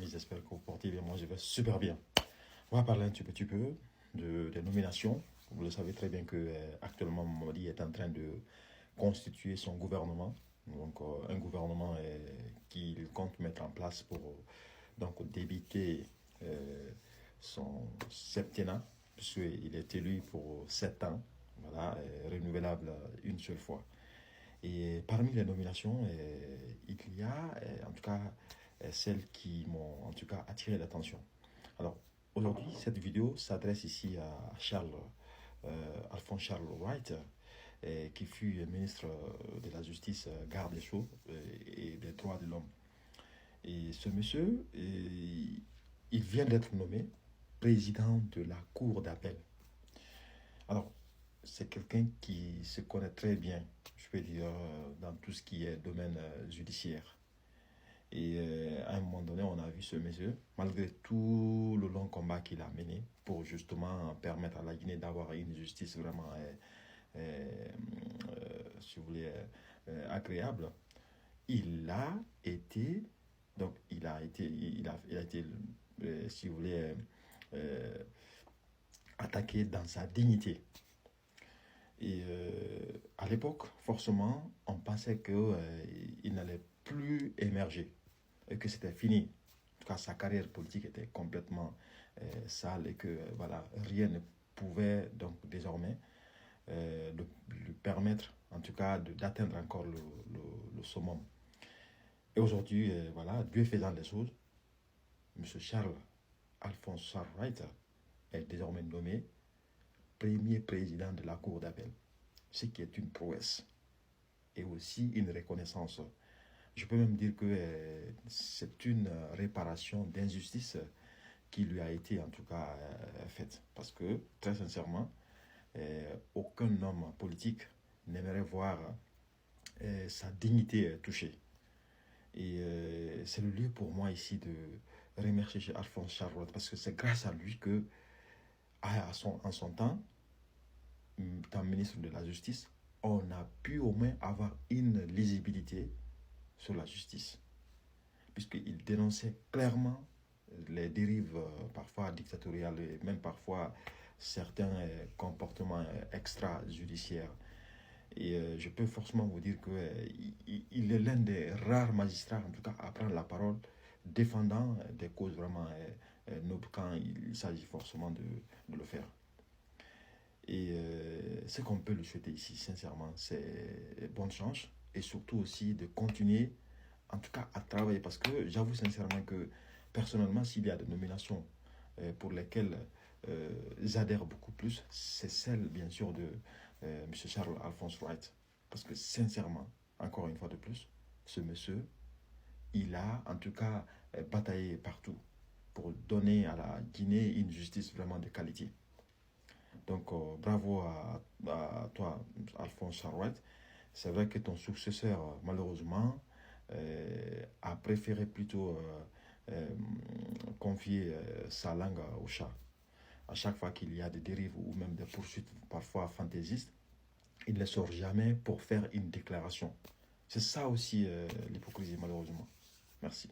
j'espère que vous portez bien. Moi, je vais super bien. On va parler un petit peu des nominations. Vous le savez très bien que actuellement, Modi est en train de constituer son gouvernement. Donc, un gouvernement qu'il compte mettre en place pour donc débuter son septennat, puisqu'il est élu pour 7 ans, voilà, renouvelable une seule fois. Et parmi les nominations, il y a en tout cas celles qui m'ont en tout cas attiré l'attention. Alors aujourd'hui, cette vidéo s'adresse ici à Alphonse Charles Wright, qui fut ministre de la Justice, garde des Sceaux et des Droits de l'Homme. Et ce monsieur, il vient d'être nommé président de la Cour d'appel. Alors, c'est quelqu'un qui se connaît très bien, je peux dire, dans tout ce qui est domaine judiciaire. Et à un moment donné, on a vu ce monsieur, malgré tout le long combat qu'il a mené pour justement permettre à la Guinée d'avoir une justice vraiment, si vous voulez, agréable, il a été, donc il a été, si vous voulez, attaqué dans sa dignité. Et à l'époque, forcément, on pensait qu'il n'allait plus émerger et que c'était fini. En tout cas, sa carrière politique était complètement sale et que voilà, rien ne pouvait donc désormais lui permettre, en tout cas, d'atteindre encore le summum. Et aujourd'hui, voilà, Dieu faisant les choses, M. Alphonse Charles Wright est désormais nommé premier président de la Cour d'appel, ce qui est une prouesse et aussi une reconnaissance. Je peux même dire que c'est une réparation d'injustice qui lui a été en tout cas faite. Parce que, très sincèrement, aucun homme politique n'aimerait voir sa dignité touchée. Et c'est le lieu pour moi ici de remercier Alphonse Charlotte parce que c'est grâce à lui que, en son temps, étant ministre de la Justice, on a pu au moins avoir une lisibilité sur la justice. Puisqu'il dénonçait clairement les dérives parfois dictatoriales et même parfois certains comportements extrajudiciaires. Et je peux forcément vous dire qu'il est l'un des rares magistrats, en tout cas, à prendre la parole, défendant des causes vraiment nobles quand il s'agit forcément de le faire. Et ce qu'on peut lui souhaiter ici, sincèrement, c'est bonne chance et surtout aussi de continuer, en tout cas, à travailler. Parce que j'avoue sincèrement que, personnellement, s'il y a des nominations pour lesquelles j'adhère beaucoup plus, c'est celle, bien sûr, de M. Charles Alphonse Wright. Parce que, sincèrement, encore une fois de plus, ce monsieur, il a, en tout cas, bataillé partout pour donner à la Guinée une justice vraiment de qualité. Donc, bravo à toi, Alphonse Charlotte. C'est vrai que ton successeur, malheureusement, a préféré plutôt confier sa langue au chat. À chaque fois qu'il y a des dérives ou même des poursuites parfois fantaisistes, il ne sort jamais pour faire une déclaration. C'est ça aussi l'hypocrisie, malheureusement. Merci.